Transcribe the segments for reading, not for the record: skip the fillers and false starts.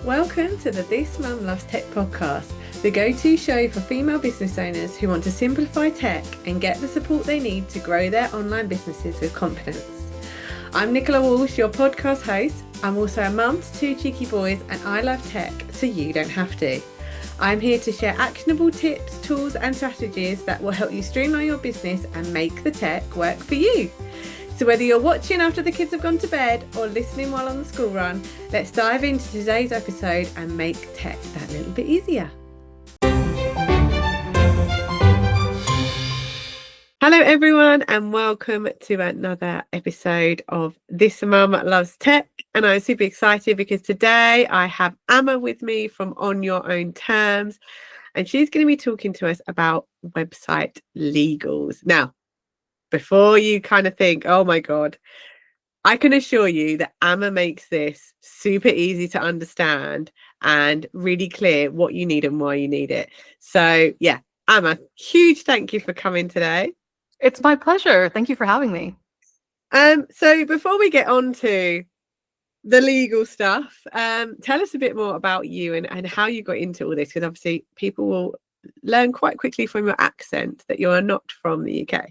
Welcome to the This Mum Loves Tech podcast, the go-to show for female business owners who want to simplify tech and get the support they need to grow their online businesses with confidence. I'm Nicola Walsh, your podcast host. I'm also a mum to two cheeky boys and I love tech, so you don't have to. I'm here to share actionable tips, tools and strategies that will help you streamline your business and make the tech work for you. So whether you're watching after the kids have gone to bed or listening while on the school run, let's dive into today's episode and make tech that little bit easier. Hello everyone and welcome to another episode of This Mum Loves Tech. And I'm super excited because today I have Amma with me from On Your Own Terms, and she's going to be talking to us about website legals. Now, before you kind of think, oh my God, I can assure you that Amma makes this super easy to understand and really clear what you need and why you need it. So yeah, Amma, huge thank you for coming today. It's my pleasure. Thank you for having me. So before we get on to the legal stuff, tell us a bit more about you and how you got into all this, because obviously people will learn quite quickly from your accent that you are not from the UK.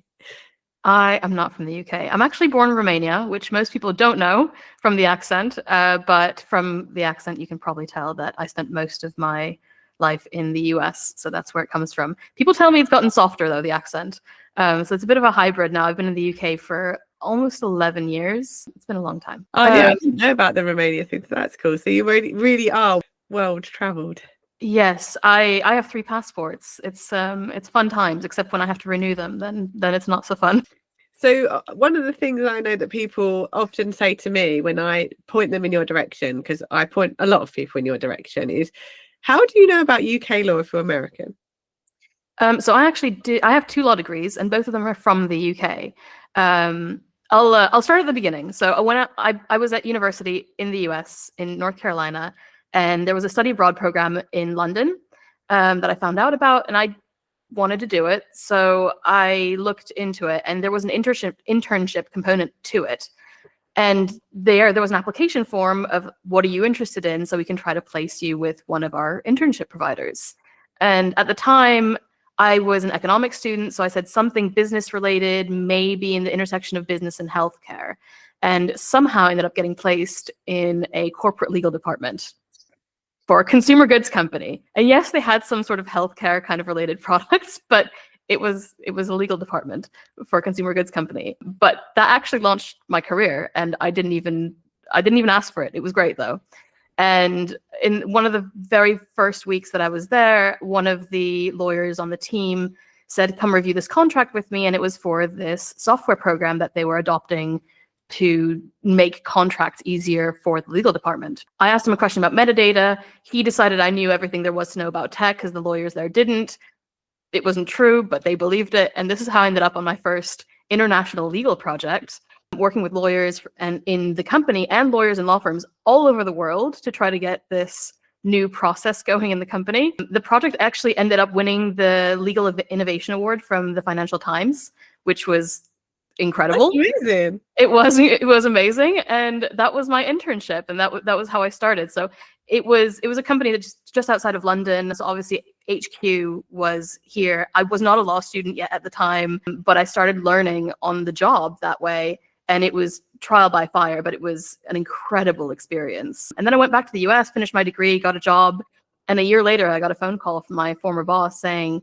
I am not from the UK. I'm actually born in Romania, which most people don't know from the accent, but from the accent you can probably tell that I spent most of my life in the US, so that's where it comes from. People tell me it's gotten softer though, the accent. So it's a bit of a hybrid now. I've been in the UK for almost 11 years. It's been a long time. Oh yeah, I didn't know about the Romania thing, so that's cool. So you really are world traveled. Yes, I have 3 passports. It's fun times, except when I have to renew them, then it's not so fun. So one of the things I know that people often say to me when I point them in your direction, because I point a lot of people in your direction, is how do you know about UK law if you're American? So I have 2 law degrees, and both of them are from the UK. I'll start at the beginning. So when I was at university in the US in North Carolina, and there was a study abroad program in London that I found out about, and I wanted to do it. So I looked into it, and there was an internship component to it. And there was an application form of what are you interested in, so we can try to place you with one of our internship providers. And at the time, I was an economics student, so I said something business related, maybe in the intersection of business and healthcare. And somehow I ended up getting placed in a corporate legal department for a consumer goods company. And yes, they had some sort of healthcare kind of related products, but it was a legal department for a consumer goods company. But that actually launched my career, and I didn't even ask for it. It was great though. And in one of the very first weeks that I was there, one of the lawyers on the team said, come review this contract with me. And it was for this software program that they were adopting to make contracts easier for the legal department. I asked him a question about metadata. He decided I knew everything there was to know about tech because the lawyers there didn't. It wasn't true, but they believed it. And this is how I ended up on my first international legal project, working with lawyers and in the company and lawyers and law firms all over the world to try to get this new process going in the company. The project actually ended up winning the Legal Innovation Award from the Financial Times, which was incredible. That's amazing. It was amazing, and that was my internship, and that was how I started. So it was a company that just outside of London. So obviously HQ was here. I was not a law student yet at the time, but I started learning on the job that way. And it was trial by fire, but it was an incredible experience. And then I went back to the US, finished my degree, got a job. And a year later, I got a phone call from my former boss saying,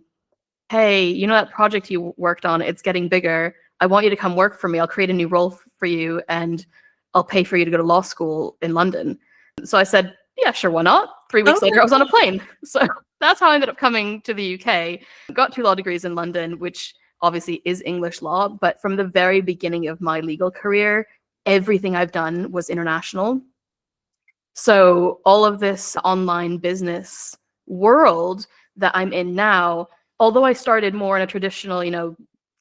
hey, you know that project you worked on, it's getting bigger. I want you to come work for me. I'll create a new role for you and I'll pay for you to go to law school in London. So I said, yeah, sure, why not? 3 weeks later, I was on a plane. So that's how I ended up coming to the UK. Got 2 law degrees in London, which obviously is English law, but from the very beginning of my legal career, everything I've done was international. So all of this online business world that I'm in now, although I started more in a traditional,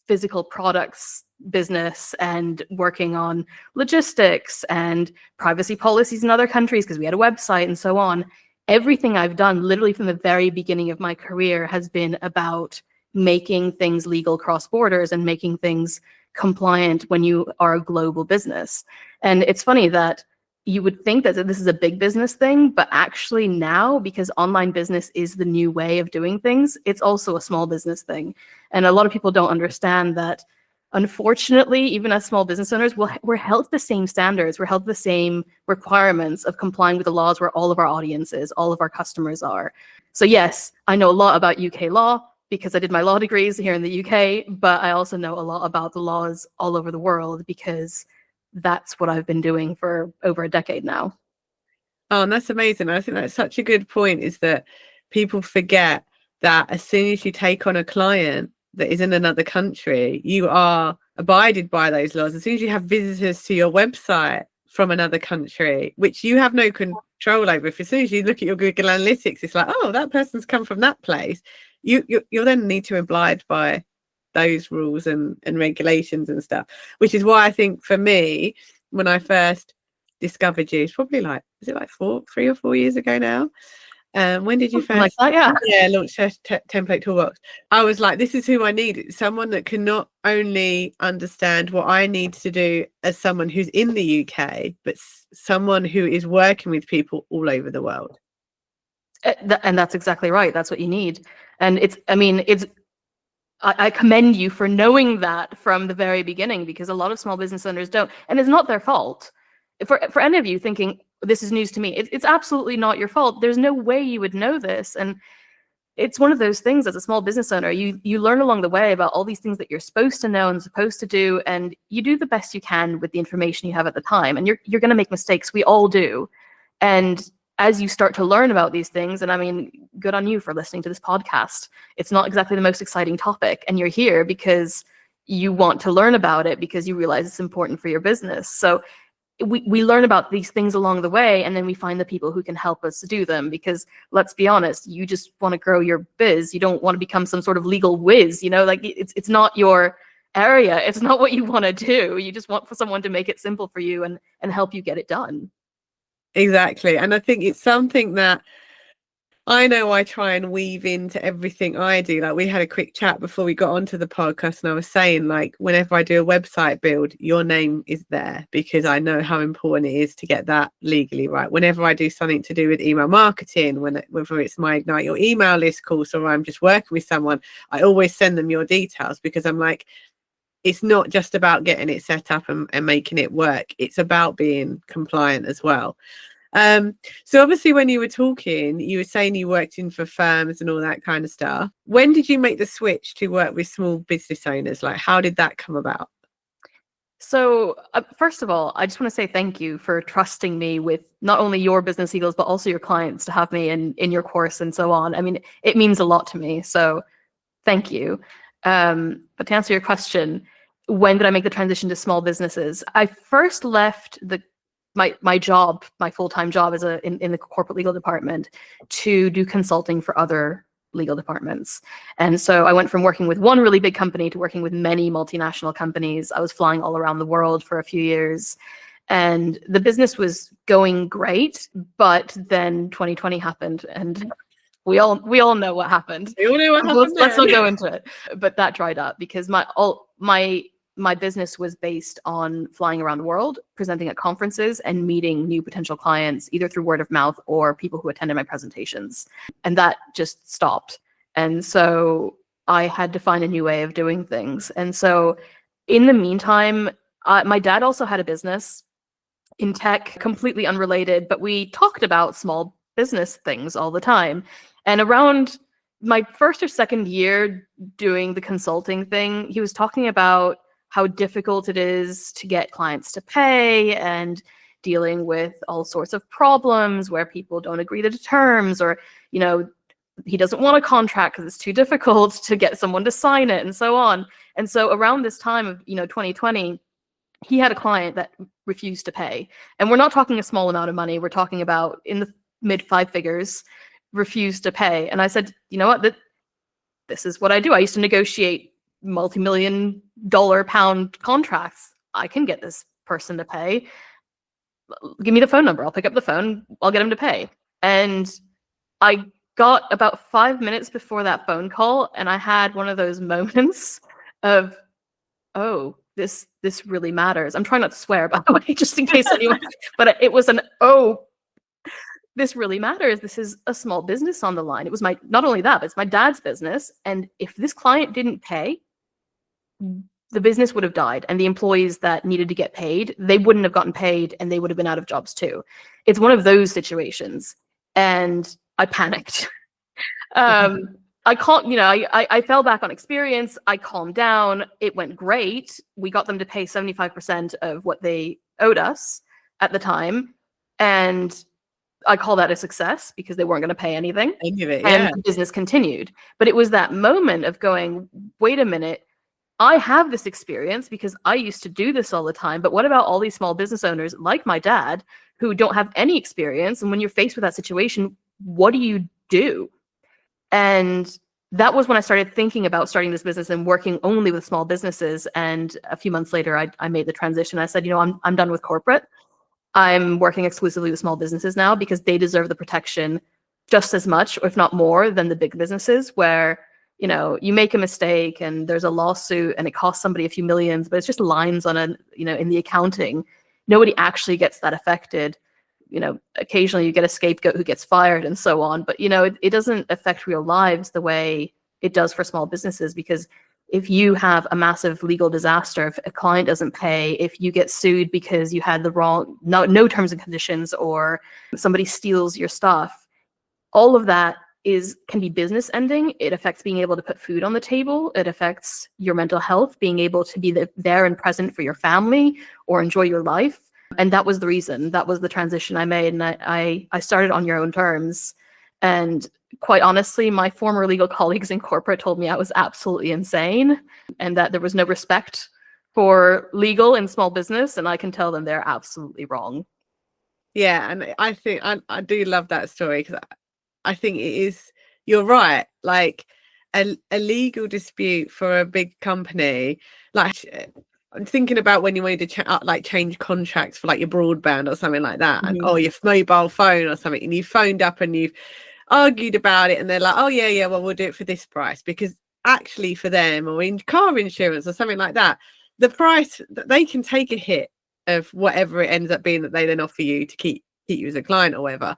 physical products business and working on logistics and privacy policies in other countries because we had a website and so on, everything I've done literally from the very beginning of my career has been about making things legal cross borders and making things compliant when you are a global business. And it's funny that you would think that this is a big business thing, but actually now, because online business is the new way of doing things, it's also a small business thing. And a lot of people don't understand that, unfortunately, even as small business owners, we're held to the same standards, we're held to the same requirements of complying with the laws where all of our audiences, all of our customers are. So yes, I know a lot about UK law because I did my law degrees here in the UK, but I also know a lot about the laws all over the world because that's what I've been doing for over a decade now. Oh, and that's amazing. I think that's such a good point, is that people forget that as soon as you take on a client that is in another country, you are abided by those laws. As soon as you have visitors to your website from another country, which you have no control over, if as soon as you look at your Google Analytics, it's like, oh, that person's come from that place, you'll then need to abide by those rules and regulations and stuff, which is why I think for me, when I first discovered you, it's probably like, is it like 3 or 4 years ago now? When did you Something first like that, yeah. launch Template Toolbox? I was like, this is who I need. Someone that can not only understand what I need to do as someone who's in the UK, but someone who is working with people all over the world. And that's exactly right. That's what you need. And I commend you for knowing that from the very beginning, because a lot of small business owners don't, and it's not their fault. For any of you thinking this is news to me, it's absolutely not your fault. There's no way you would know this. And it's one of those things, as a small business owner, you learn along the way about all these things that you're supposed to know and supposed to do, and you do the best you can with the information you have at the time. And you're going to make mistakes. We all do. And as you start to learn about these things, and I mean, good on you for listening to this podcast. It's not exactly the most exciting topic, and you're here because you want to learn about it, because you realize it's important for your business. So we learn about these things along the way, and then we find the people who can help us do them, because let's be honest, you just want to grow your biz. You don't want to become some sort of legal whiz, like it's not your area. It's not what you want to do. You just want for someone to make it simple for you and help you get it done. Exactly. And I think it's something that I know I try and weave into everything I do. Like, we had a quick chat before we got onto the podcast, and I was saying, like, whenever I do a website build, your name is there, because I know how important it is to get that legally right. Whenever I do something to do with email marketing, whether it's my Ignite Your Email list course or I'm just working with someone, I always send them your details, because I'm like, it's not just about getting it set up and making it work. It's about being compliant as well. So obviously, when you were talking, you were saying you worked in for firms and all that kind of stuff. When did you make the switch to work with small business owners? Like, how did that come about? So first of all, I just want to say thank you for trusting me with not only your business eagles, but also your clients, to have me in your course and so on. I mean, it means a lot to me. So thank you. But to answer your question, when did I make the transition to small businesses? I first left my job, my full-time job in the corporate legal department, to do consulting for other legal departments. And so I went from working with one really big company to working with many multinational companies. I was flying all around the world for a few years, and the business was going great. But then 2020 happened, and we all know what happened. We all know what happened. Let's not go into it. But that dried up, because my business was based on flying around the world, presenting at conferences and meeting new potential clients, either through word of mouth or people who attended my presentations. And that just stopped. And so I had to find a new way of doing things. And so in the meantime, my dad also had a business in tech, completely unrelated, but we talked about small business things all the time. And around my first or second year doing the consulting thing, he was talking about how difficult it is to get clients to pay, and dealing with all sorts of problems where people don't agree to the terms, or, he doesn't want a contract because it's too difficult to get someone to sign it, and so on. And so around this time of 2020, he had a client that refused to pay. And we're not talking a small amount of money. We're talking about in the mid 5 figures, refused to pay. And I said, you know what, this is what I do. I used to negotiate multi-million dollar pound contracts. I can get this person to pay. Give me the phone number. I'll pick up the phone. I'll get him to pay. And I got about 5 minutes before that phone call, and I had one of those moments of, oh, this really matters. I'm trying not to swear, by the way, just in case anyone, but it was oh, this really matters. This is a small business on the line. It was not only that, but it's my dad's business. And if this client didn't pay, the business would have died, and the employees that needed to get paid, they wouldn't have gotten paid, and they would have been out of jobs too. It's one of those situations. And I panicked. I fell back on experience. I calmed down. It went great. We got them to pay 75% of what they owed us at the time. And I call that a success because they weren't going to pay anything. And the business continued. But it was that moment of going, wait a minute, I have this experience because I used to do this all the time. But what about all these small business owners like my dad who don't have any experience? And when you're faced with that situation, what do you do? And that was when I started thinking about starting this business and working only with small businesses. And a few months later, I made the transition. I said, I'm done with corporate. I'm working exclusively with small businesses now because they deserve the protection just as much, if not more, than the big businesses where, you make a mistake and there's a lawsuit and it costs somebody a few millions, but it's just lines on in the accounting. Nobody actually gets that affected. Occasionally you get a scapegoat who gets fired and so on, but it doesn't affect real lives the way it does for small businesses, because if you have a massive legal disaster, if a client doesn't pay, if you get sued because you had the wrong, no terms and conditions, or somebody steals your stuff, all of that can be business ending. It affects being able to put food on the table. It affects your mental health, being able to be there and present for your family or enjoy your life. And that was the reason. That was the transition I made. And I started on your own terms. And quite honestly, my former legal colleagues in corporate told me I was absolutely insane and that there was no respect for legal in small business. And I can tell them they're absolutely wrong. Yeah. And I think I do love that story because I think you're right. Like a legal dispute for a big company, like I'm thinking about when you wanted to change contracts for like your broadband or something like that, and or your mobile phone or something, and you phoned up and you've argued about it, and they're like, oh yeah, well we'll do it for this price, because actually for them, or in car insurance or something like that, the price that they can take a hit of whatever it ends up being that they then offer you to keep you as a client or whatever.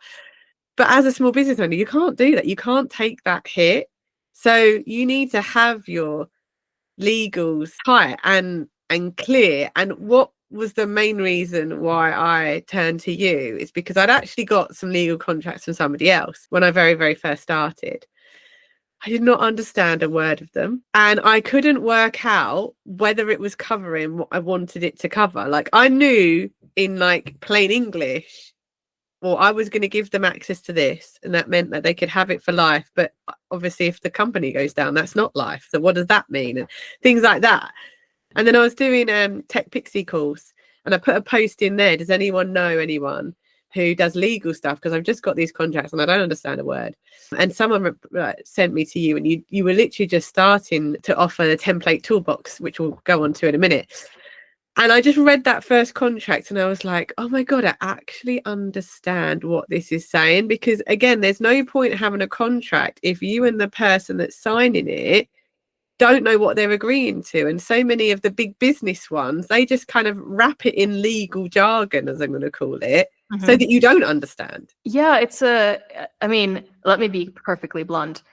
But as a small business owner, you can't do that. You can't take that hit. So you need to have your legals tight and clear. And what was the main reason why I turned to you is because I'd actually got some legal contracts from somebody else when I very, very first started. I did not understand a word of them, and I couldn't work out whether it was covering what I wanted it to cover. Like I knew in like plain English, well, I was going to give them access to this, and that meant that they could have it for life. But obviously, if the company goes down, that's not life. So what does that mean? And things like that. And then I was doing Tech Pixie course, and I put a post in there. Does anyone know anyone who does legal stuff? Because I've just got these contracts and I don't understand a word. And someone sent me to you, and you were literally just starting to offer the template toolbox, which we'll go on to in a minute. And I just read that first contract and I was like, oh my God, I actually understand what this is saying. Because again, there's no point having a contract if you and the person that's signing it don't know what they're agreeing to. And so many of the big business ones, they just kind of wrap it in legal jargon, as I'm going to call it, so that you don't understand. Yeah, let me be perfectly blunt.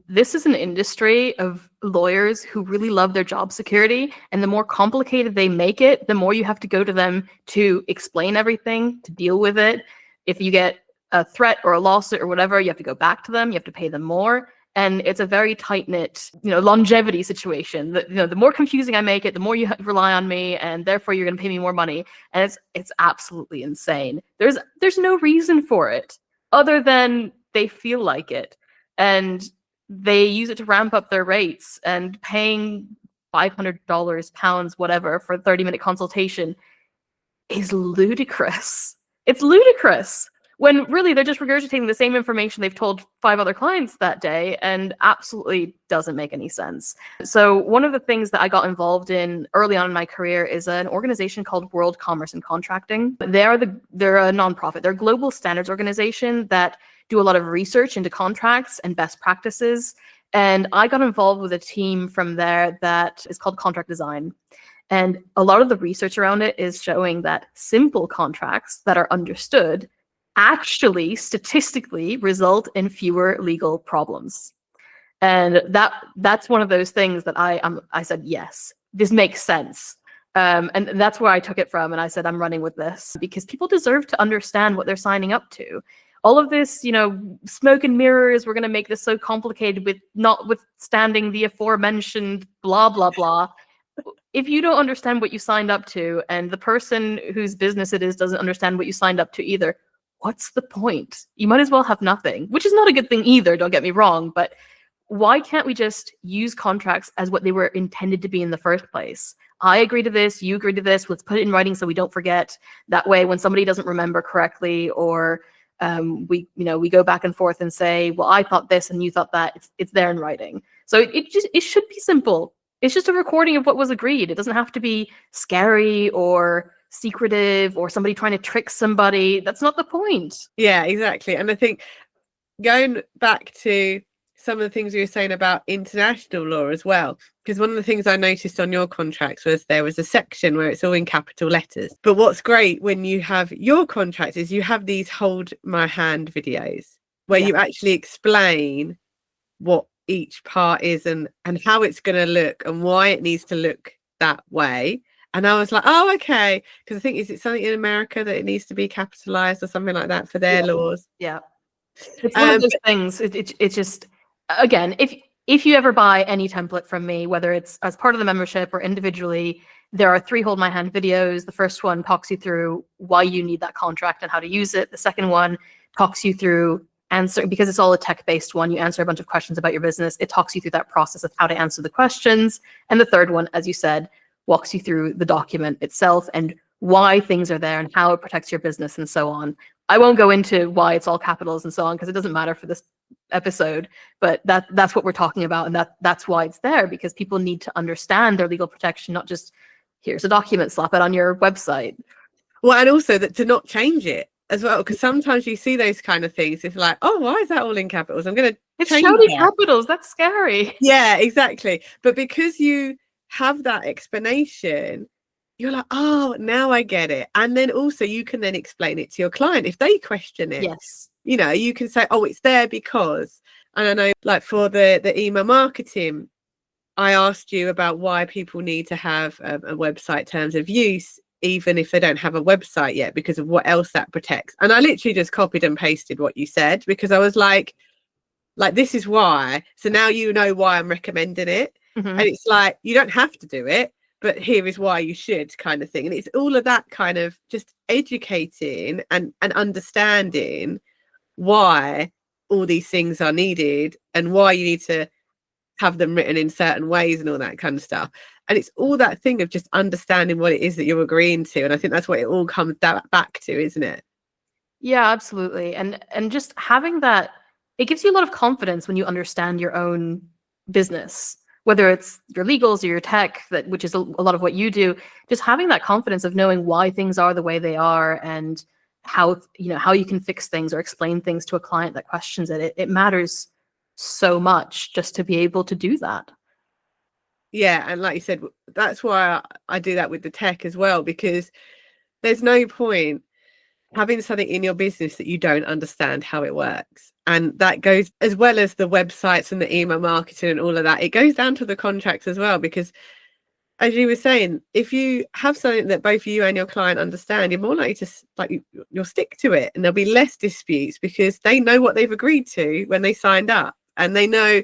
This is an industry of lawyers who really love their job security, and the more complicated they make it, the more you have to go to them to explain everything, to deal with it. If you get a threat or a lawsuit or whatever, you have to go back to them, you have to pay them more. And it's a very tight-knit, longevity situation. The more confusing I make it, the more you rely on me, and therefore you're going to pay me more money. And it's absolutely insane. There's no reason for it other than they feel like it, and they use it to ramp up their rates. And paying $500, pounds, whatever, for a 30-minute consultation is ludicrous. It's ludicrous. When really they're just regurgitating the same information they've told 5 other clients that day, and absolutely doesn't make any sense. So one of the things that I got involved in early on in my career is an organization called World Commerce and Contracting. They're a nonprofit. They're a global standards organization that do a lot of research into contracts and best practices. And I got involved with a team from there that is called Contract Design. And a lot of the research around it is showing that simple contracts that are understood actually statistically result in fewer legal problems. And that's one of those things that I said, yes, this makes sense. And that's where I took it from. And I said, I'm running with this because people deserve to understand what they're signing up to. All of this, smoke and mirrors, we're going to make this so complicated with notwithstanding the aforementioned blah, blah, blah. If you don't understand what you signed up to and the person whose business it is doesn't understand what you signed up to either, what's the point? You might as well have nothing, which is not a good thing either, don't get me wrong, but why can't we just use contracts as what they were intended to be in the first place? I agree to this, you agree to this, let's put it in writing so we don't forget. That way, when somebody doesn't remember correctly, or we go back and forth and say, well, I thought this and you thought that, it's there in writing. So it should be simple. It's just a recording of what was agreed. It doesn't have to be scary or secretive or somebody trying to trick somebody. That's not the point. Yeah, exactly. And I think going back to some of the things you were saying about international law as well, because one of the things I noticed on your contracts was there was a section where it's all in capital letters. But what's great when you have your contracts is you have these hold my hand videos where you actually explain what each part is and how it's going to look and why it needs to look that way. And I was like, oh, okay. Because I think, is it something in America that it needs to be capitalized or something like that for their laws? Yeah. It's one of those things. It's just, again, if you ever buy any template from me, whether it's as part of the membership or individually, there are 3 hold my hand videos. The first one talks you through why you need that contract and how to use it. The second one talks you through because it's all a tech-based one, you answer a bunch of questions about your business. It talks you through that process of how to answer the questions. And the third one, as you said, walks you through the document itself and why things are there and how it protects your business and so on. I won't go into why it's all capitals and so on because it doesn't matter for this episode, but that's what we're talking about, and that's why it's there, because people need to understand their legal protection, not just here's a document, slap it on your website. Well, and also that to not change it as well, because sometimes you see those kind of things. It's like, oh, why is that all in capitals? I'm going to change it. Capitals. That's scary. Yeah, exactly. But because you have that explanation, you're like, oh, now I get it. And then also you can then explain it to your client if they question it. Yes. You can say, oh, it's there because. And I know, like for the email marketing, I asked you about why people need to have a website terms of use, even if they don't have a website yet, because of what else that protects. And I literally just copied and pasted what you said, because I was like this is why. So now you know why I'm recommending it. And it's like, you don't have to do it, but here is why you should, kind of thing. And it's all of that kind of just educating and understanding why all these things are needed and why you need to have them written in certain ways and all that kind of stuff. And it's all that thing of just understanding what it is that you're agreeing to. And I think that's what it all comes back to, isn't it? Yeah, absolutely. And just having that, it gives you a lot of confidence when you understand your own business, whether it's your legals or your tech, which is a lot of what you do. Just having that confidence of knowing why things are the way they are and how you can fix things or explain things to a client that questions it. It matters so much just to be able to do that. Yeah, and like you said, that's why I do that with the tech as well, because there's no point having something in your business that you don't understand how it works. And that goes as well as the websites and the email marketing and all of that. It goes down to the contracts as well, because as you were saying, if you have something that both you and your client understand, you're more likely to you'll stick to it, and there'll be less disputes because they know what they've agreed to when they signed up, and they know.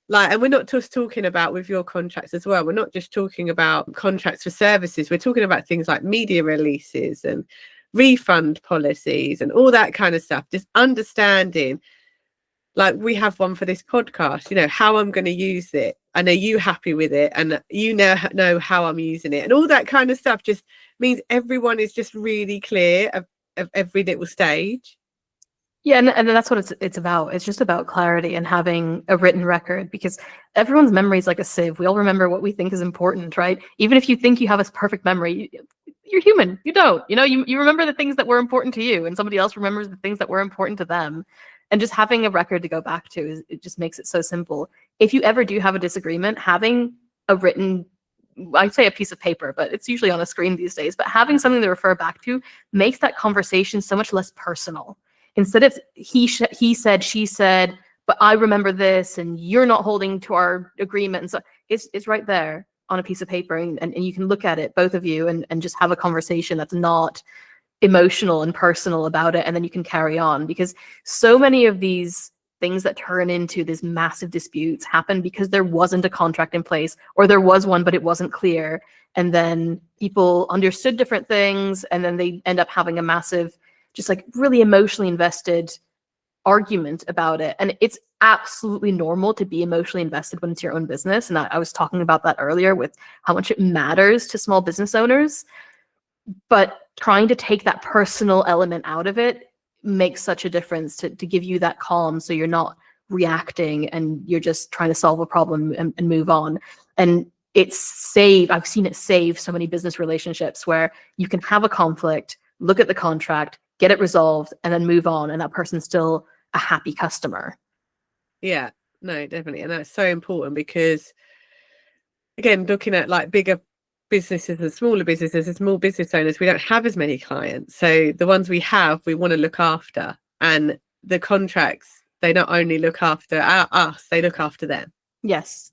And we're not just talking about with your contracts as well. We're not just talking about contracts for services. We're talking about things like media releases and refund policies and all that kind of stuff. Just understanding, like we have one for this podcast, how I'm going to use it. And are you happy with it? And you know how I'm using it. And all that kind of stuff just means everyone is just really clear of every little stage. Yeah, and that's what it's about. It's just about clarity and having a written record, because everyone's memory is like a sieve. We all remember what we think is important, right? Even if you think you have a perfect memory, you're human. You don't. You remember the things that were important to you, and somebody else remembers the things that were important to them. And just having a record to go back to it just makes it so simple. If you ever do have a disagreement, having a written I say a piece of paper, but it's usually on a screen these days, but having something to refer back to makes that conversation so much less personal. Instead of he said, she said, but I remember this and you're not holding to our agreement. And so it's right there on a piece of paper, and you can look at it, both of you, and just have a conversation that's not emotional and personal about it, and then you can carry on. Because so many of these things that turn into these massive disputes happen because there wasn't a contract in place, or there was one but it wasn't clear, and then people understood different things, and then they end up having a massive, just like really emotionally invested argument about it. And it's absolutely normal to be emotionally invested when it's your own business, and I was talking about that earlier with how much it matters to small business owners. But trying to take that personal element out of it makes such a difference to give you that calm, so you're not reacting and you're just trying to solve a problem and move on. And I've seen it save so many business relationships, where you can have a conflict, look at the contract, get it resolved, and then move on, and that person's still a happy customer. Yeah, no, definitely. And that's so important, because again, looking at like bigger businesses and smaller businesses and small business owners, we don't have as many clients. So the ones we have, we want to look after. And the contracts, they not only look after us, they look after them. Yes.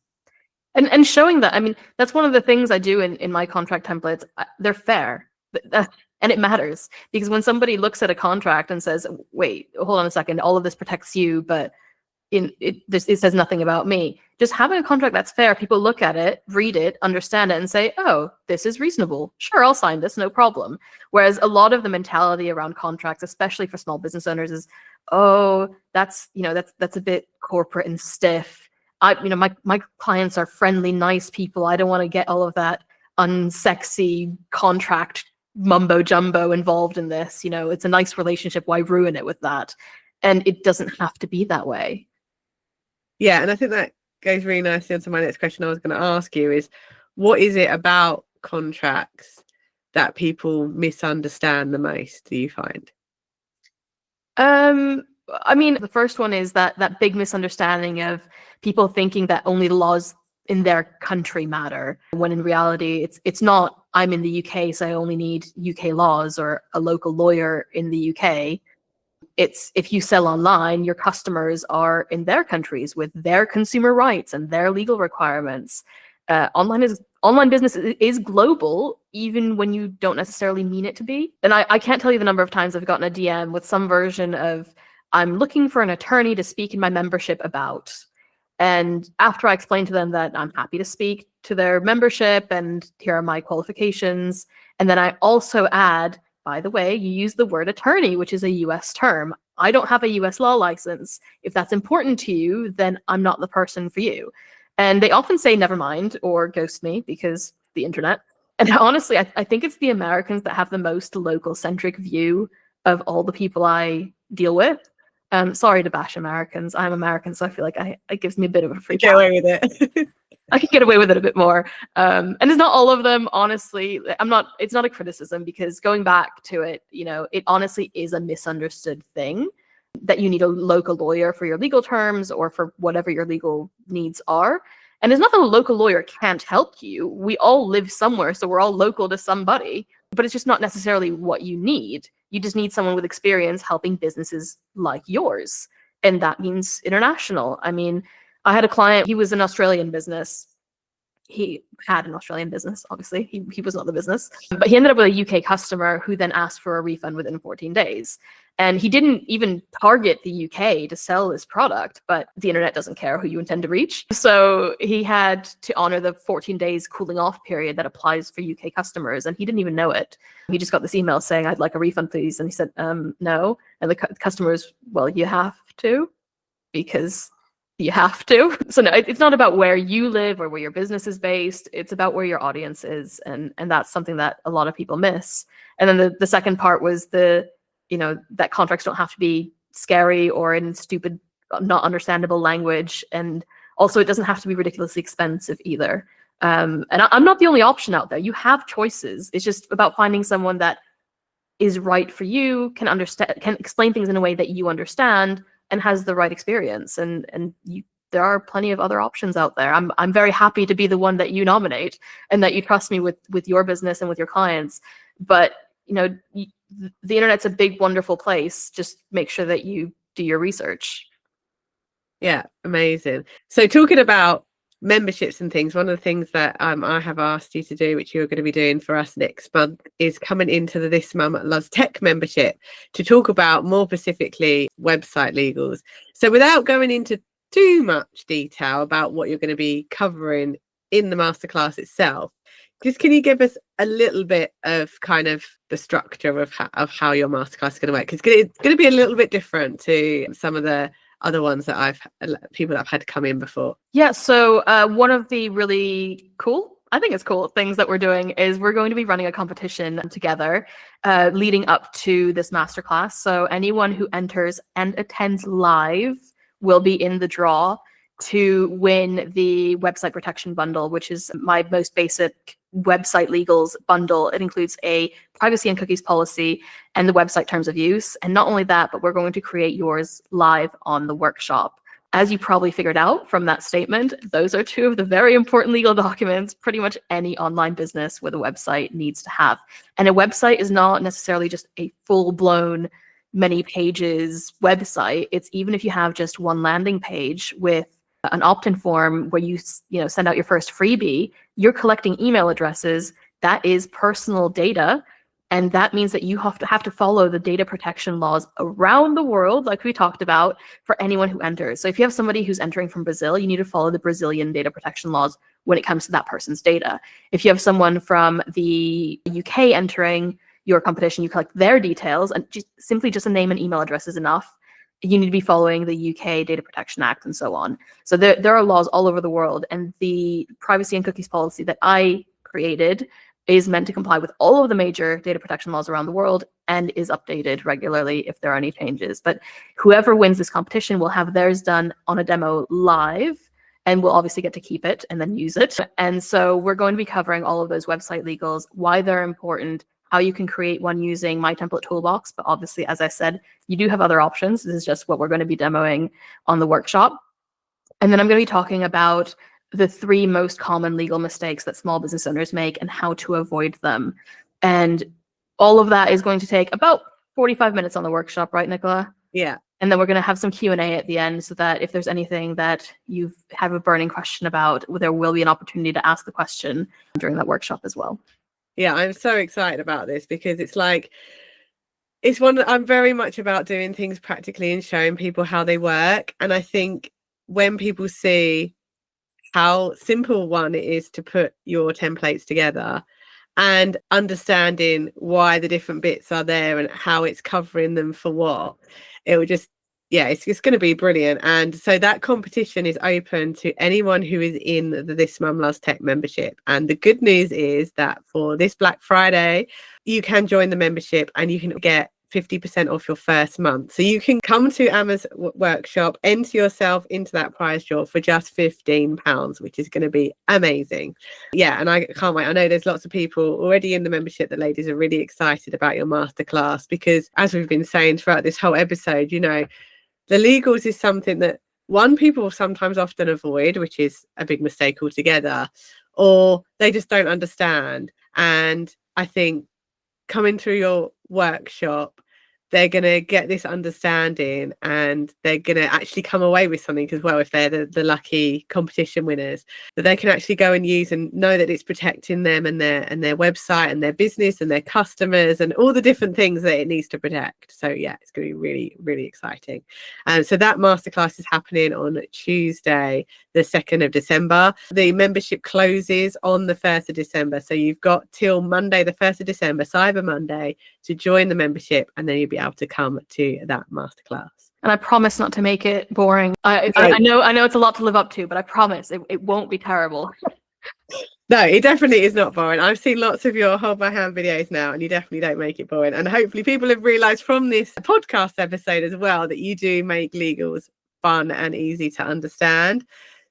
And showing that, I mean, that's one of the things I do in my contract templates. They're fair. And it matters, because when somebody looks at a contract and says, wait, hold on a second, all of this protects you, but it says nothing about me. Just having a contract that's fair, people look at it, read it, understand it, and say, oh, this is reasonable. Sure, I'll sign this, no problem. Whereas a lot of the mentality around contracts, especially for small business owners, is, oh, that's a bit corporate and stiff. My clients are friendly, nice people. I don't want to get all of that unsexy contract mumbo jumbo involved in this. It's a nice relationship. Why ruin it with that? And it doesn't have to be that way. Yeah, and I think that goes really nicely onto my next question I was going to ask you, is what is it about contracts that people misunderstand the most, do you find? I mean, the first one is that big misunderstanding of people thinking that only the laws in their country matter, when in reality it's not. I'm in the UK, so I only need UK laws or a local lawyer in the UK. It's, if you sell online, your customers are in their countries with their consumer rights and their legal requirements. Online business is global, even when you don't necessarily mean it to be. And I can't tell you the number of times I've gotten a DM with some version of, I'm looking for an attorney to speak in my membership about. And after I explain to them that I'm happy to speak to their membership and here are my qualifications, and then I also add, by the way, you use the word attorney, which is a US term. I don't have a US law license. If that's important to you, then I'm not the person for you. And they often say, never mind, or ghost me, because the internet. And honestly, I think it's the Americans that have the most local-centric view of all the people I deal with. Sorry to bash Americans. I'm American, so I feel like it gives me a bit of a free pass. Get away with it. I can get away with it a bit more. And it's not all of them, honestly. It's not a criticism, because going back to it, it honestly is a misunderstood thing that you need a local lawyer for your legal terms or for whatever your legal needs are. And it's not that a local lawyer can't help you. We all live somewhere, so we're all local to somebody, but it's just not necessarily what you need. You just need someone with experience helping businesses like yours. And that means international. I mean, I had a client, he was an Australian business. He had an Australian business, obviously. He was not the business. But he ended up with a UK customer who then asked for a refund within 14 days. And he didn't even target the UK to sell his product, but the internet doesn't care who you intend to reach. So he had to honor the 14 days cooling off period that applies for UK customers, and he didn't even know it. He just got this email saying, I'd like a refund, please. And he said, no. And the customer was, well, you have to, because you have to. So no, it's not about where you live or where your business is based. It's about where your audience is. And that's something that a lot of people miss. And then the second part was that contracts don't have to be scary or in stupid, not understandable language. And also it doesn't have to be ridiculously expensive either. And I'm not the only option out there. You have choices. It's just about finding someone that is right for you, can understand, can explain things in a way that you understand, and has the right experience. And there are plenty of other options out there. I'm very happy to be the one that you nominate and that you trust me with your business and with your clients. But the internet's a big, wonderful place. Just make sure that you do your research. Yeah, amazing. So talking about memberships and things, one of the things that I have asked you to do, which you're going to be doing for us next month, is coming into the This Mum Loves Tech membership to talk about more specifically website legals. So without going into too much detail about what you're going to be covering in the masterclass itself, just can you give us a little bit of kind of the structure of how your masterclass is going to work? Because it's going to be a little bit different to some of the other ones that people that I've had come in before. Yeah, so one of the really cool things that we're doing is we're going to be running a competition together leading up to this masterclass. So anyone who enters and attends live will be in the draw to win the website protection bundle, which is my most basic website legals bundle. It includes a privacy and cookies policy and the website terms of use. And not only that, but we're going to create yours live on the workshop. As you probably figured out from that statement, those are two of the very important legal documents pretty much any online business with a website needs to have. And a website is not necessarily just a full-blown many pages website. It's even if you have just one landing page with an opt-in form where you send out your first freebie, you're collecting email addresses. That is personal data. And that means that you have to follow the data protection laws around the world, like we talked about, for anyone who enters. So if you have somebody who's entering from Brazil, you need to follow the Brazilian data protection laws when it comes to that person's data. If you have someone from the UK entering your competition, you collect their details, and simply just a name and email address is enough. You need to be following the UK Data Protection Act and so on. So there are laws all over the world, and the privacy and cookies policy that I created is meant to comply with all of the major data protection laws around the world and is updated regularly if there are any changes. But whoever wins this competition will have theirs done on a demo live, and we'll obviously get to keep it and then use it. And so we're going to be covering all of those website legals, why they're important, how you can create one using my template toolbox. But obviously, as I said, you do have other options. This is just what we're going to be demoing on the workshop. And then I'm going to be talking about the 3 most common legal mistakes that small business owners make and how to avoid them. And all of that is going to take about 45 minutes on the workshop, right, Nicola? Yeah. And then we're going to have some Q&A at the end so that if there's anything that you have a burning question about, there will be an opportunity to ask the question during that workshop as well. Yeah, I'm so excited about this because it's one that I'm very much about doing things practically and showing people how they work. And I think when people see how simple one it is to put your templates together and understanding why the different bits are there and how it's covering them for what, it will just, it's going to be brilliant. And so that competition is open to anyone who is in the This Mum Loves Tech membership. And the good news is that for this Black Friday, you can join the membership and you can get 50% off your first month. So you can come to Emma's workshop, enter yourself into that prize draw for just £15, which is going to be amazing. Yeah, and I can't wait. I know there's lots of people already in the membership. The ladies are really excited about your masterclass because, as we've been saying throughout this whole episode, the legals is something that people sometimes often avoid, which is a big mistake altogether, or they just don't understand. And I think coming through your workshop, they're going to get this understanding and they're going to actually come away with something as well, if they're the lucky competition winners, that they can actually go and use and know that it's protecting them and their website and their business and their customers and all the different things that it needs to protect. So yeah, it's going to be really, really exciting. So that masterclass is happening on Tuesday, the 2nd of December. The membership closes on the 1st of December. So you've got till Monday, the 1st of December, Cyber Monday, to join the membership, and then you'll be able to come to that masterclass. And I promise not to make it boring. I know it's a lot to live up to, but I promise it won't be terrible. No, it definitely is not boring. I've seen lots of your hold my hand videos now, and you definitely don't make it boring. And hopefully people have realized from this podcast episode as well that you do make legals fun and easy to understand.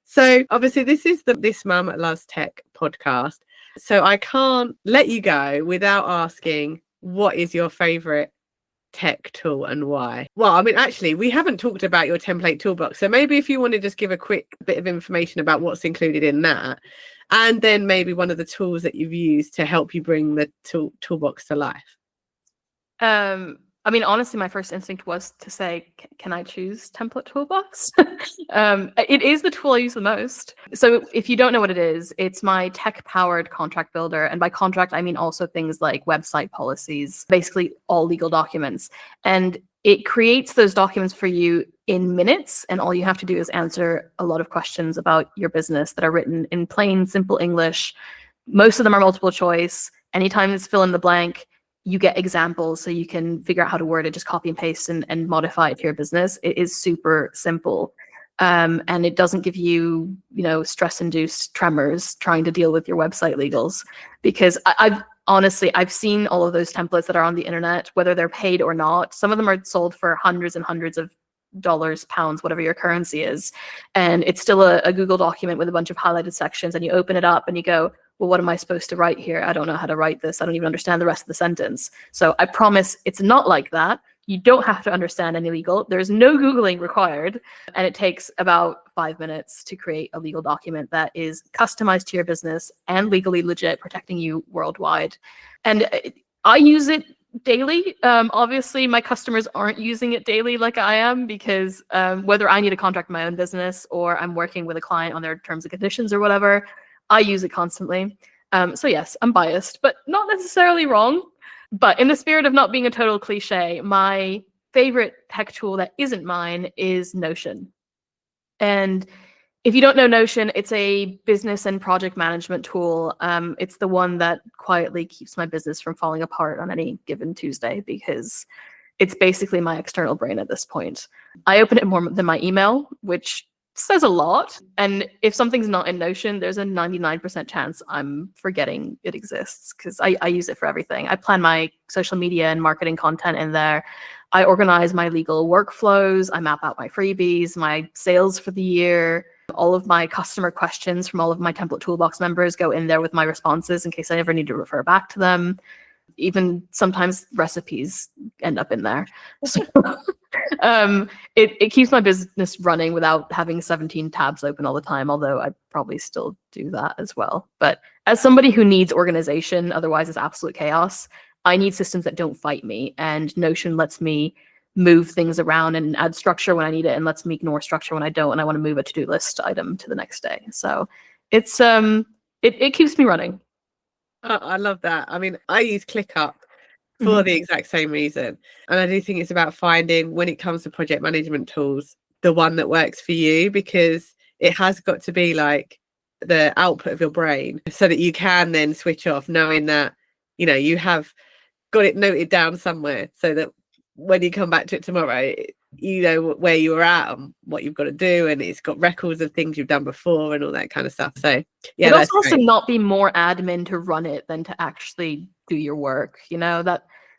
So obviously this is the This Mum Loves Tech podcast. So I can't let you go without asking, what is your favorite tech tool and why? Well, I mean, actually, we haven't talked about your template toolbox. So maybe if you want to just give a quick bit of information about what's included in that, and then maybe one of the tools that you've used to help you bring the toolbox to life. I mean, honestly, my first instinct was to say, can I choose template toolbox? It is the tool I use the most. So if you don't know what it is, it's my tech-powered contract builder. And by contract, I mean also things like website policies, basically all legal documents. And it creates those documents for you in minutes. And all you have to do is answer a lot of questions about your business that are written in plain, simple English. Most of them are multiple choice. Anytime it's fill in the blank, you get examples so you can figure out how to word it, just copy and paste and modify it to your business. It is super simple. And it doesn't give you, stress-induced tremors trying to deal with your website legals. Because I've seen all of those templates that are on the internet, whether they're paid or not. Some of them are sold for hundreds and hundreds of dollars, pounds, whatever your currency is. And it's still a Google document with a bunch of highlighted sections, and you open it up and you go, well, what am I supposed to write here? I don't know how to write this. I don't even understand the rest of the sentence. So I promise it's not like that. You don't have to understand any legal. There's no Googling required. And it takes about 5 minutes to create a legal document that is customized to your business and legally legit, protecting you worldwide. And I use it daily. Obviously, my customers aren't using it daily like I am, because whether I need to contract my own business or I'm working with a client on their terms and conditions or whatever, I use it constantly. So yes, I'm biased, but not necessarily wrong. But in the spirit of not being a total cliche, my favorite tech tool that isn't mine is Notion. And if you don't know Notion, it's a business and project management tool. It's the one that quietly keeps my business from falling apart on any given Tuesday, because it's basically my external brain at this point. I open it more than my email, which says a lot. And if something's not in Notion, there's a 99% chance I'm forgetting it exists, because I use it for everything. I plan my social media and marketing content in there. I organize my legal workflows. I map out my freebies, my sales for the year. All of my customer questions from all of my template toolbox members go in there with my responses in case I ever need to refer back to them. Even sometimes recipes end up in there. So it keeps my business running without having 17 tabs open all the time, although I probably still do that as well. But as somebody who needs organization, otherwise it's absolute chaos, I need systems that don't fight me. And Notion lets me move things around and add structure when I need it, and lets me ignore structure when I don't, and I want to move a to-do list item to the next day. So it's it keeps me running. Oh, I love that. I mean, I use ClickUp for the exact same reason. And I do think it's about finding, when it comes to project management tools, the one that works for you, because it has got to be like the output of your brain, so that you can then switch off knowing that, you have got it noted down somewhere, so that when you come back to it tomorrow, you know where you were at and what you've got to do, and it's got records of things you've done before and all that kind of stuff. So yeah, it also has to not be more admin to run it than to actually do your work.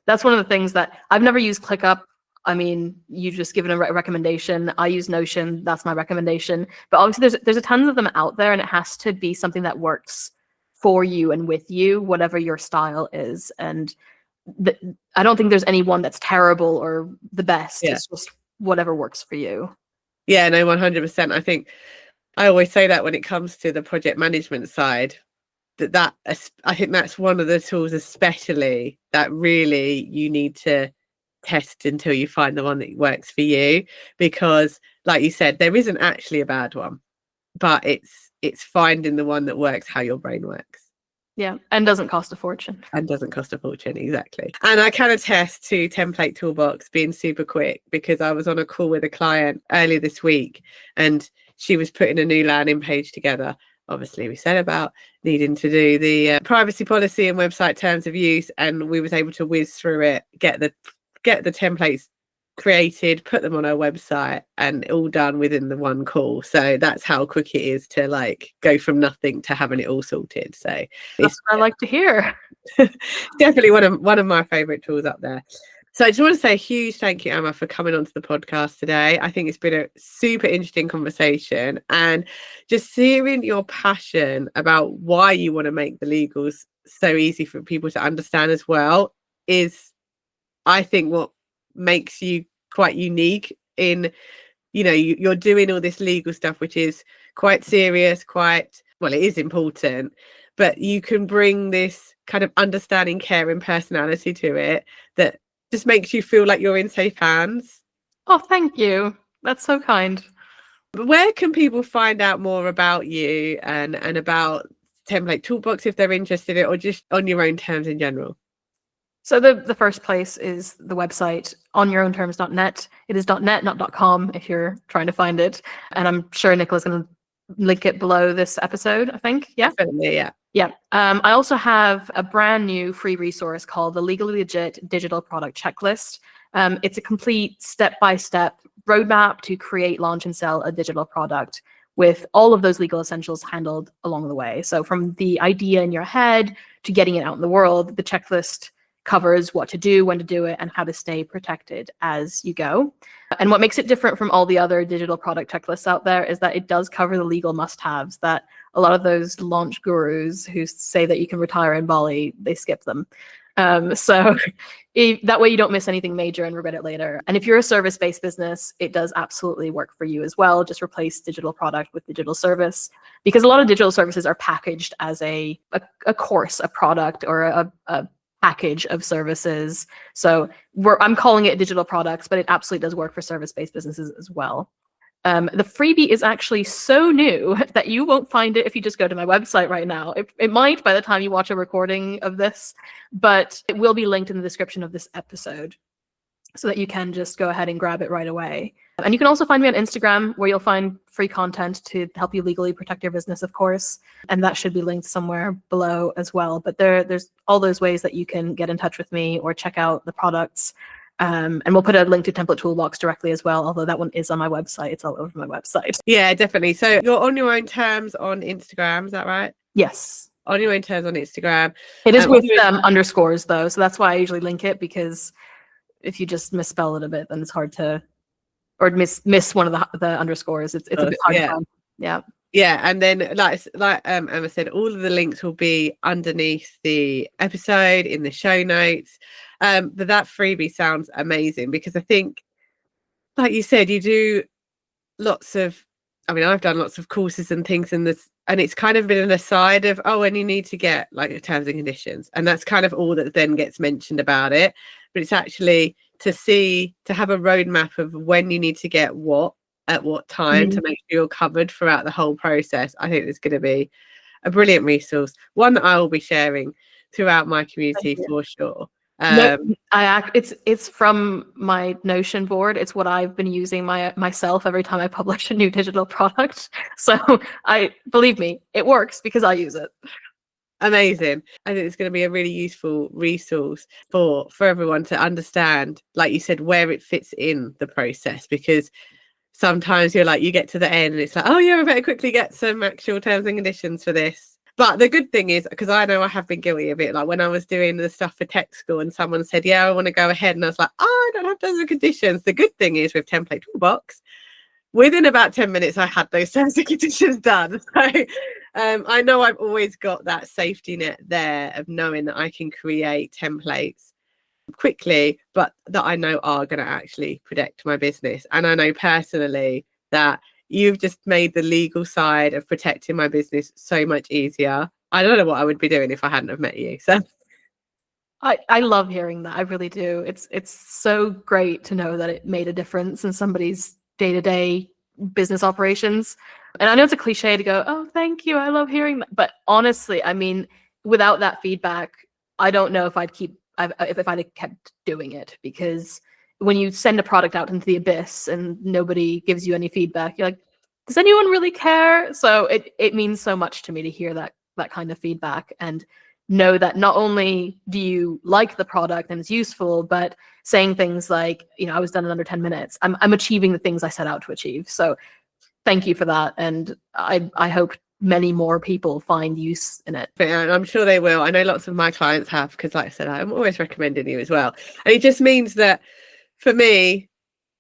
That's one of the things that I've never used ClickUp. I mean, you've just given a recommendation. I use Notion. That's my recommendation. But obviously there's a tons of them out there, and it has to be something that works for you and with you, whatever your style is. And I don't think there's any one that's terrible or the best. Yeah. It's just whatever works for you. Yeah, no, 100%. I think I always say that when it comes to the project management side, that I think that's one of the tools especially that really you need to test until you find the one that works for you, because like you said, there isn't actually a bad one, but it's finding the one that works how your brain works. Yeah, and doesn't cost a fortune. Exactly. And I can attest to Template Toolbox being super quick, because I was on a call with a client earlier this week, and she was putting a new landing page together. Obviously, we said about needing to do the privacy policy and website terms of use, and we was able to whiz through it, get the templates created, put them on our website, and all done within the one call. So that's how quick it is to like go from nothing to having it all sorted. So that's what I like to hear. Definitely one of my favorite tools up there. So I just want to say a huge thank you, Emma, for coming onto the podcast today. I think it's been a super interesting conversation, and just hearing your passion about why you want to make the legals so easy for people to understand as well is, I think, what makes you quite unique in, you're doing all this legal stuff, which is quite serious, it is important, but you can bring this kind of understanding, care and personality to it that just makes you feel like you're in safe hands. Oh, thank you. That's so kind. Where can people find out more about you and about Template Toolbox if they're interested in it, or just on your own terms in general? So the first place is the website, onyourownterms.net. It is .net, not .com, if you're trying to find it. And I'm sure Nicola's going to link it below this episode, I think. Yeah. Definitely, yeah. Yeah. I also have a brand new free resource called the Legally Legit Digital Product Checklist. It's a complete step-by-step roadmap to create, launch, and sell a digital product with all of those legal essentials handled along the way. So from the idea in your head to getting it out in the world, the checklist covers what to do, when to do it, and how to stay protected as you go. And what makes it different from all the other digital product checklists out there is that it does cover the legal must-haves that a lot of those launch gurus who say that you can retire in Bali, they skip them. So that way you don't miss anything major and regret it later. And if you're a service-based business, it does absolutely work for you as well. Just replace digital product with digital service, because a lot of digital services are packaged as a course, a product, or a package of services. So I'm calling it digital products, but it absolutely does work for service-based businesses as well. The freebie is actually so new that you won't find it if you just go to my website right now. It might by the time you watch a recording of this, but it will be linked in the description of this episode so that you can just go ahead and grab it right away. And you can also find me on Instagram, where you'll find free content to help you legally protect your business, of course. And that should be linked somewhere below as well. But there's all those ways that you can get in touch with me or check out the products. And we'll put a link to Template Toolbox directly as well, although that one is on my website. It's all over my website. Yeah, definitely. So you're on your own terms on Instagram, is that right? Yes. On your own terms on Instagram. It is with underscores, though. So that's why I usually link it, because if you just misspell it a bit, then it's hard to, or miss one of the underscores. It's a bit hard to find. Yeah. Yeah, and then like Emma said, all of the links will be underneath the episode in the show notes. But that freebie sounds amazing, because I think, like you said, you do I've done lots of courses and things in this, and it's kind of been an aside of, and you need to get like the terms and conditions, and that's kind of all that then gets mentioned about it. But it's actually to have a roadmap of when you need to get what at what time to make sure you're covered throughout the whole process. I think it's going to be a brilliant resource, one that I will be sharing throughout my community for sure. It's from my Notion board. It's what I've been using myself every time I publish a new digital product. So believe me, it works because I use it. Amazing. I think it's going to be a really useful resource for everyone to understand, like you said, where it fits in the process, because sometimes you're like, you get to the end and it's like, I better quickly get some actual terms and conditions for this. But the good thing is, because I know I have been guilty of it, like when I was doing the stuff for tech school and someone said, I want to go ahead, and I was like, I don't have terms and conditions. The good thing is with Template Toolbox, within about 10 minutes, I had those terms and conditions done. So I know I've always got that safety net there of knowing that I can create templates quickly, but that I know are going to actually protect my business. And I know personally that you've just made the legal side of protecting my business so much easier. I don't know what I would be doing if I hadn't have met you. So I love hearing that. I really do. It's so great to know that it made a difference in somebody's day-to-day business operations. And I know it's a cliche to go, oh, thank you, I love hearing that. But honestly, I mean, without that feedback, I don't know if I'd have kept doing it, because when you send a product out into the abyss and nobody gives you any feedback, you're like, does anyone really care? So it means so much to me to hear that kind of feedback, and know that not only do you like the product and it's useful, but saying things like, I was done in under 10 minutes. I'm achieving the things I set out to achieve. So thank you for that. And I hope many more people find use in it. And I'm sure they will. I know lots of my clients have, because like I said, I'm always recommending you as well. And it just means that for me,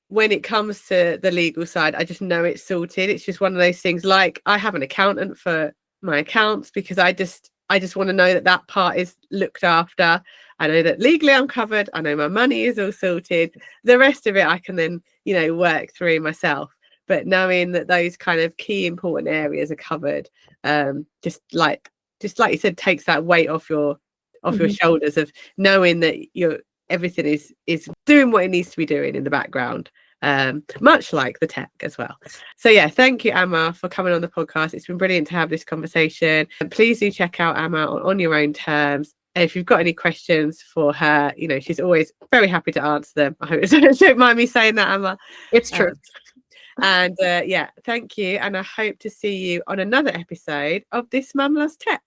when it comes to the legal side, I just know it's sorted. It's just one of those things, like I have an accountant for my accounts, because I just want to know that part is looked after. I know that legally I'm covered. I know my money is all sorted. The rest of it I can then, work through myself. But knowing that those kind of key important areas are covered, just like you said, takes that weight off your shoulders of knowing that everything is doing what it needs to be doing in the background. Much like the tech as well. So yeah, thank you, Amma, for coming on the podcast. It's been brilliant to have this conversation. And please do check out Amma on your own terms. And if you've got any questions for her, she's always very happy to answer them. I hope don't mind me saying that, Amma. It's true. And yeah, thank you. And I hope to see you on another episode of This Mum Loves Tech.